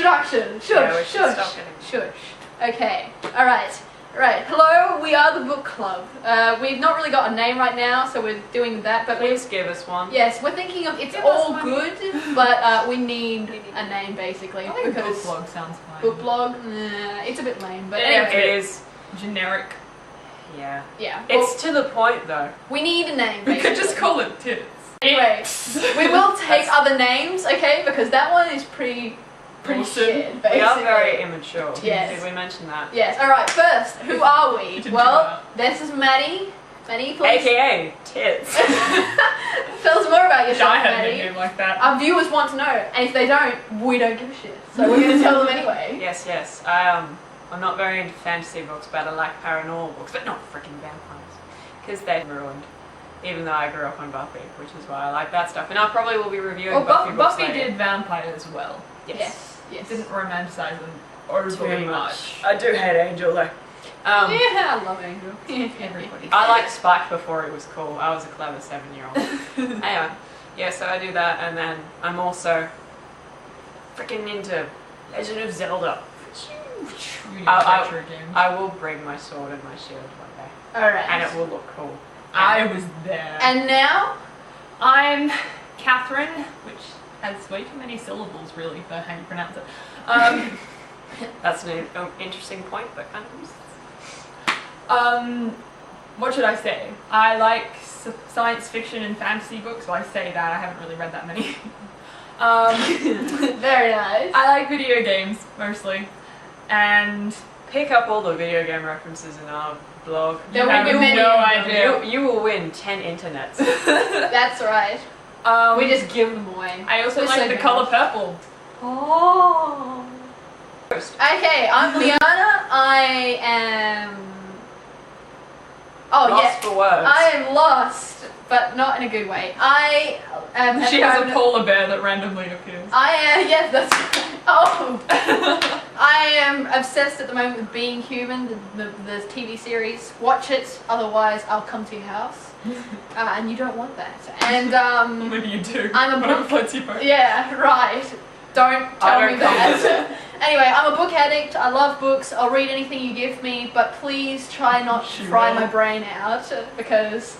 introduction. Shush. Okay. All right. Hello, we are the book club. We've not really got a name right now, so we're doing that. But please give us one. Yes, we're thinking of It's All Good, but we need a name basically. I think because book blog sounds fine. Book blog, it's a bit lame, but Yeah, anyway. It is generic. Yeah. Yeah. It's to the point though. We need a name. We Basically. could just call it Tits. Anyway, we will take other names, okay? Because that one is pretty Awesome. shit, basically. We are very immature. Yes. Did we mention that? Yes. All right. First, who are we? Didn't Well, this is Maddie. Maddie, please. AKA Tits. Tell us more about yourself, I had a Maddie. nickname like that. Our viewers want to know, and if they don't, we don't give a shit. So we're going to tell them anyway. Yes. I'm not very into fantasy books, but I like paranormal books, but not freaking vampires, because they're ruined. Even though I grew up on Buffy, which is why I like that stuff, and I probably will be reviewing Buffy books Buffy later. did vampires well. Yes. Didn't romanticize them overly much. I do hate Angel though. Yeah, I love Angel. Everybody. I liked Spike before he was cool. I was a clever 7-year-old. Anyway, yeah, so I do that, and then I'm also freaking into Legend of Zelda. I will bring my sword and my shield one day, Alright. and it will look cool. I was there. And now? I'm Catherine, which has way too many syllables really for how you pronounce it. That's an interesting point, but kind of useless. What should I say? I like science fiction and fantasy books, so I say that. I haven't really read that many. Very nice. I like video games, mostly. And Pick up all the video game references in our blog. There I will be many. no idea. You will win 10 internets. That's right. We just give them away. I also We're like so the good. color purple. Oh. Okay, I'm Liana. I am. Oh Lost yes. for words. I am lost, but not in a good way. I am. She has a polar bear that randomly appears. I am. Yes, that's right. Oh. I am obsessed at the moment with Being Human, the TV series. Watch it, otherwise I'll come to your house. And you don't want that. And Maybe you do. I'm a Whatever book. floats your boat. Yeah, right. Don't tell me that. Anyway, I'm a book addict. I love books. I'll read anything you give me, but please try not to fry my brain out because.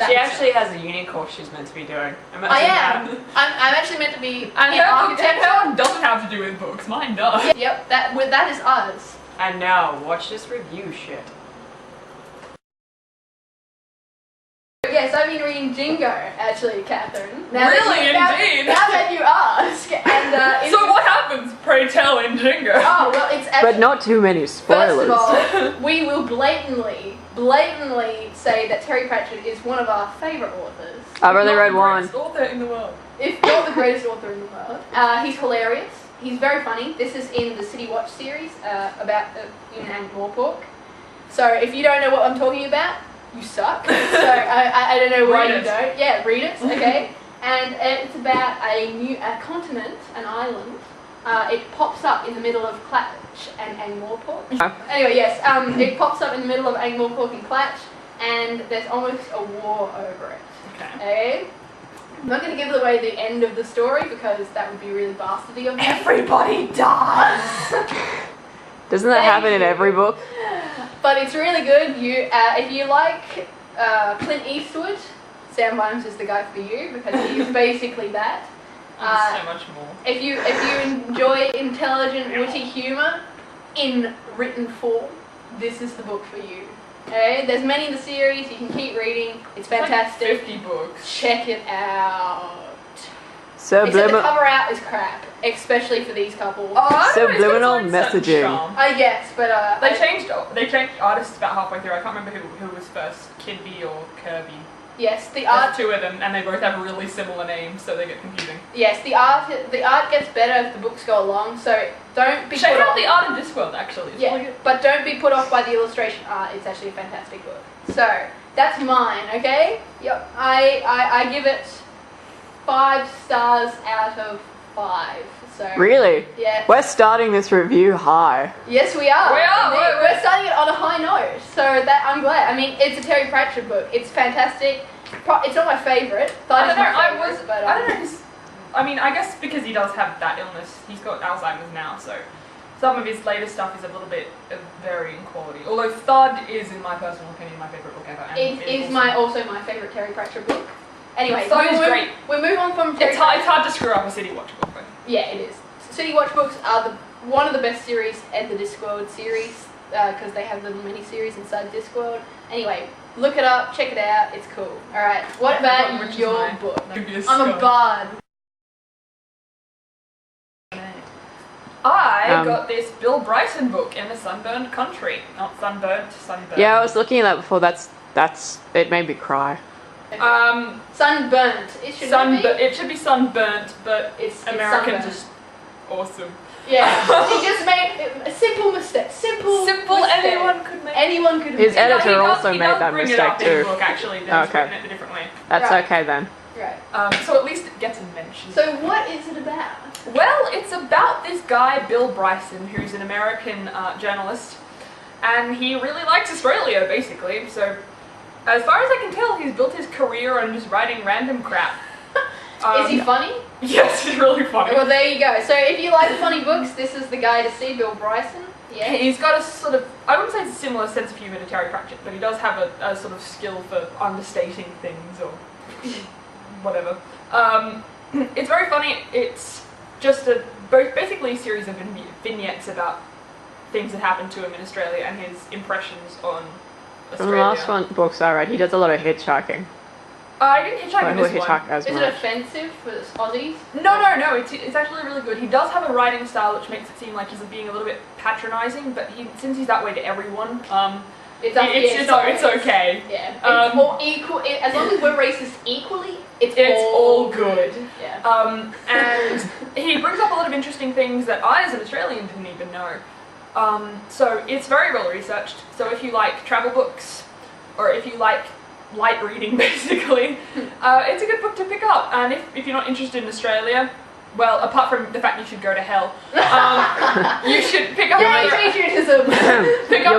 She actually has a uni course she's meant to be doing. I am. I'm actually meant to be And in architecture. her doesn't have to do with books. Mine does. Yep, that is us. And now, watch this review shit. Yes, I've been reading Jingo, actually, Catherine. Really, indeed. Now that you ask. And, So what happens, pray tell, in Jingo? Oh, well, it's actually... But not too many spoilers. First of all, we will blatantly say that Terry Pratchett is one of our favourite authors. I've only read one. Greatest author in the world. If not the greatest author in the world. He's hilarious. He's very funny. This is in the City Watch series about in Ankh-Morpork. So if you don't know what I'm talking about, you suck. So I don't know why you don't. Yeah, read it, okay? And it's about a continent, an island. It pops up in the middle of Clatch and Ankh-Morpork. Anyway, yes, it pops up in the middle of Ankh-Morpork and Clatch, and there's almost a war over it. Okay? I'm not going to give away the end of the story because that would be really bastardy of me. Everybody dies! Doesn't that happen in every book? But it's really good. If you like Clint Eastwood, Sam Vimes is the guy for you because he's basically that. So much more. If you enjoy intelligent, witty humour in written form, this is the book for you. Okay? There's many in the series. You can keep reading. It's fantastic. Like 50 books. Check it out. So Except the cover out is crap, especially for these couples. Subliminal messaging. Yes, but They changed artists about halfway through. I can't remember who was first, Kidby or Kirby. Yes, the There's art. two of them, and they both have really similar names, so they get confusing. Yes, the art gets better as the books go along. So don't be Check put out off. the art in Discworld, actually. It's really Yeah, good. but don't be put off by the illustration art. It's actually a fantastic book. So that's mine. Okay. Yep. I give it 5 stars out of 5. So Really? yeah. We're starting this review high. Yes, we are. We are, Indeed. We're starting it on a high note, so that I'm glad. I mean, it's a Terry Pratchett book. It's fantastic. It's not my favourite. I don't know. I don't know. I mean, I guess because he does have that illness, he's got Alzheimer's now, so some of his later stuff is a little bit of varying quality. Although Thud is, in my personal opinion, my favourite book ever. And It is also my favourite Terry Pratchett book. Anyway, Thud is great. We move on from Terry It's hard to screw up a City Watch book, but Yeah, it is. City Watch books are one of the best series in the Discworld series because they have little mini-series inside Discworld. Anyway, look it up, check it out, it's cool. Alright, what about Which is your my book? dubious I'm a skill. bard. I got this Bill Bryson book in a sunburned country. Not sunburnt, sunburned. Yeah, I was looking at that before. That's it made me cry. Sunburnt. It should be. It should be sunburnt, but It's American sunburnt. just awesome. Yeah, he just made a simple mistake. Simple mistake. Anyone could make. Anyone could His have editor also he made does that bring it mistake up in the too. book, actually, there's Okay. written it a different way. That's Right. okay then. Right. So at least it gets a mention. So what is it about? Well, it's about this guy, Bill Bryson, who's an American journalist, and he really likes Australia, basically. So, as far as I can tell, he's built his career on just writing random crap. Is he funny? Yes, he's really funny. Well, there you go. So if you like funny books, this is the guy to see, Bill Bryson. Yeah. He's got a sort of, I wouldn't say it's a similar sense of humour to Terry Pratchett, but he does have a sort of skill for understating things or whatever. It's very funny. It's just basically a series of vignettes about things that happened to him in Australia and his impressions on Australia. From the last books I read, he does a lot of hitchhiking. I didn't hitchhike I in don't this hitchhike one. as Is much. it offensive for the Aussies? No, it's actually really good. He does have a writing style which makes it seem like he's being a little bit patronising, but since he's that way to everyone, it's okay. Yeah. It's all equal. As long as we're racist equally, it's all good. Yeah. And he brings up a lot of interesting things that I, as an Australian, didn't even know. So it's very well researched. So if you like travel books, or if you like light reading, basically, it's a good book to pick up. And if you're not interested in Australia, well, apart from the fact you should go to hell, you should pick up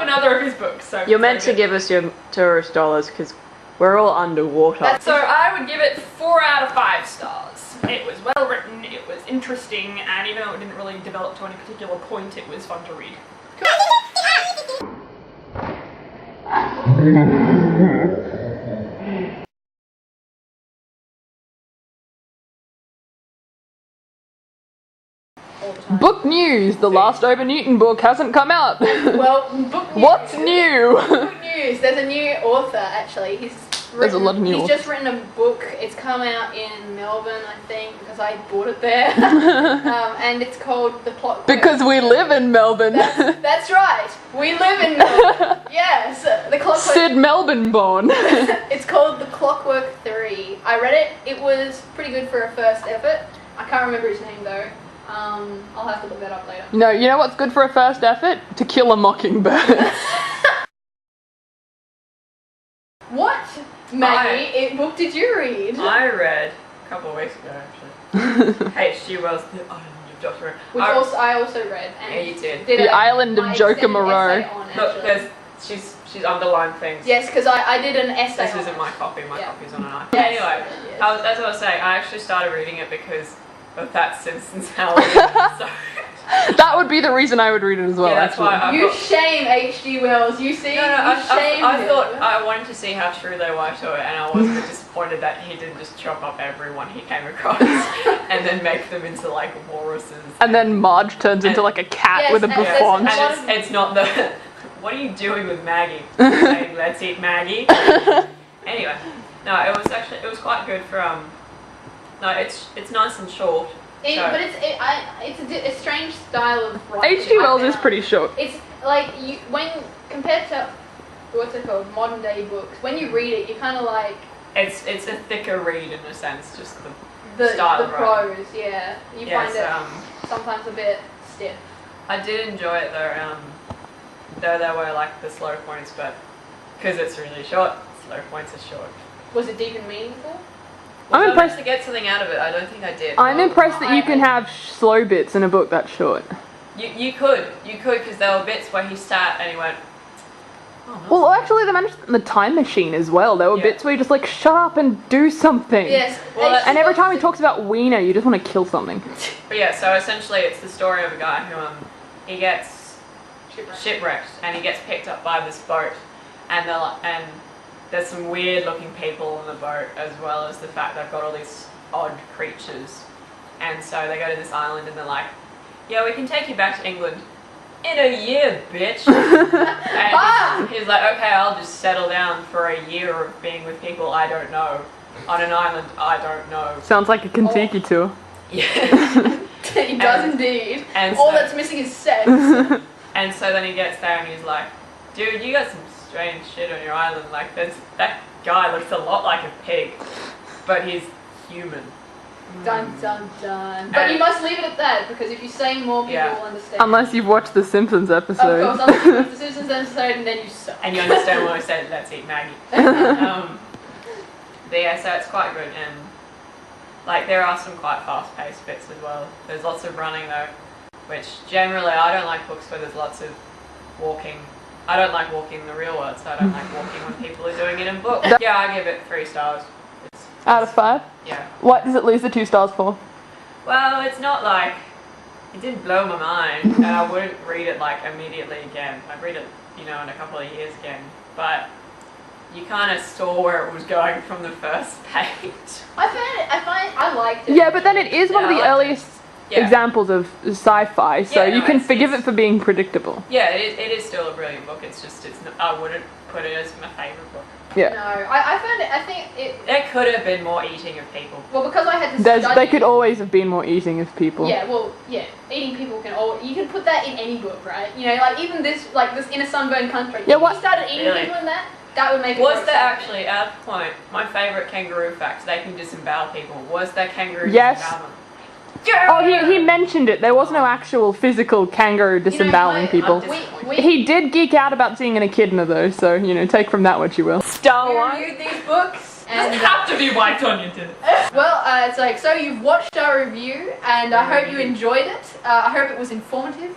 another of his books. So You're meant to give us your tourist dollars because we're all underwater. So I would give it 4 out of 5 stars. It was well written, it was interesting, and even though it didn't really develop to any particular point, it was fun to read. Book news! The last Over Newton book hasn't come out. Well, book news. What's new? Book news. There's a new author actually. There's a lot of new He's authors. just written a book. It's come out in Melbourne, I think, because I bought it there. And it's called The Clockwork. Because we live in Melbourne. That's right. We live in Melbourne. Yes, The Clockwork. Sid Melbourne born. It's called The Clockwork 3. I read it. It was pretty good for a first effort. I can't remember his name though. I'll have to look that up later. No, you know what's good for a first effort? To Kill a Mockingbird. What, Maggie? What book did you read? I read a couple of weeks ago, actually. H.G. Wells' The Island of Joker. Which I also read. And Yeah, you did. The Island of my Joker extended Moreau. essay on, Look, actually. she's underlined things. Yes, because I did an essay. This on isn't it. my copy. My Yeah. copy's on an iPad. Yes. Anyway, Yes. as I was saying, I actually started reading it because of that Simpsons Halloween. So That would be the reason I would read it as well, yeah, that's actually. why I You thought. shame H.G. Wells. You see? No, you shame I him. thought I wanted to see how true they were to it, and I was a bit disappointed that he didn't just chop up everyone he came across and then make them into like walruses. And then Marge turns into And- like a cat Yes, with a and Yeah, bouffant. and it's not the. What are you doing with Maggie? Hey, let's eat Maggie. Anyway, no, it was quite good for No, it's nice and short. But it's a strange style of writing. H.G. Wells I is found. pretty short. It's like when compared to what's it called, modern day books. When you read it, you kind of like It's a thicker read in a sense, just the the style of writing. prose. Yeah, you Yes, find it sometimes a bit stiff. I did enjoy it though there were like the slow points, but because it's really short, slow points are short. Was it deep and meaningful? I'm Was I impressed- meant to get something out of it? I don't think I did. I'm impressed that you can have slow bits in a book that short. You could, because there were bits where he sat and he went, Well, actually, they managed the time machine as well. There were bits where you're just like, shut up and do something. Yes. Well, And every time he talks about Wiener, you just want to kill something. But yeah, so essentially it's the story of a guy who he gets shipwrecked and he gets picked up by this boat, and there's some weird looking people on the boat, as well as the fact they've got all these odd creatures, and so they go to this island and they're like, yeah, we can take you back to England in a year, bitch. And he's like, okay, I'll just settle down for a year of being with people I don't know on an island I don't know. Sounds like a Kentucky tour. Yeah. He does indeed. And all so, that's missing is sex. And so then he gets there and he's like, dude, you got some strange shit on your island. Like, that guy looks a lot like a pig, but he's human. Dun dun dun. But you must leave it at that, because if you say more, people will understand. Unless you've watched the Simpsons episode. Of course, unless you watch the Simpsons episode and then you suck. And you understand when I said, let's eat Maggie. But yeah, so it's quite good, and like there are some quite fast-paced bits as well. There's lots of running though, which generally I don't like books where there's lots of walking. I don't like walking in the real world, so I don't like walking when people are doing it in books. Yeah, I give it 3 stars. Out of 5? Yeah. What does it lose the 2 stars for? Well, it's not like, it didn't blow my mind, and I wouldn't read it like immediately again. I'd read it, in a couple of years again, but you kind of saw where it was going from the first page. I liked it. Yeah, but then it is one of the earliest examples of sci-fi, so you can forgive it for being predictable. Yeah, it is still a brilliant book. It's just, I wouldn't put it as my favourite book. Yeah. No, I found it, I think it... There could have been more eating of people. Well, because I had to study... They could always have been more eating of people. Yeah, well, yeah. Eating people you can put that in any book, right? Like even this in a sunburned country. Yeah, if you started eating people in that would make it Was there actually, at a point, my favourite kangaroo fact, they can disembowel people. Was there kangaroo disembowel them? Yeah! Oh, he mentioned it. There was no actual physical kangaroo disemboweling people. He did geek out about seeing an echidna though, so, take from that what you will. Star Wars. We reviewed these books. And doesn't have to be White Onion, did it? Well, it's like, so you've watched our review, and I hope you enjoyed it. I hope it was informative.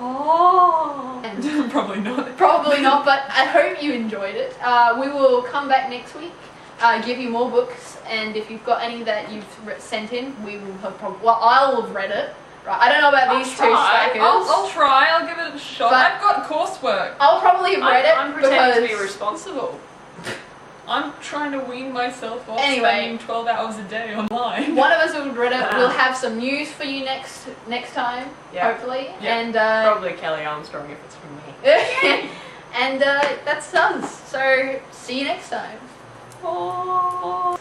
And Probably not. Probably not, but I hope you enjoyed it. We will come back next week, give you more books, and if you've got any that you've sent in, we will have I'll have read it. Right, I don't know about these two stackers. I'll try, I'll give it a shot. But I've got coursework. I'll probably have read it I'm pretending because... to be responsible. I'm trying to wean myself off Anyway, spending 12 hours a day online. One of us will have read it. We'll have some news for you next time, hopefully. Yeah. And probably Kelly Armstrong if it's from me. and that's us. So see you next time. Oh.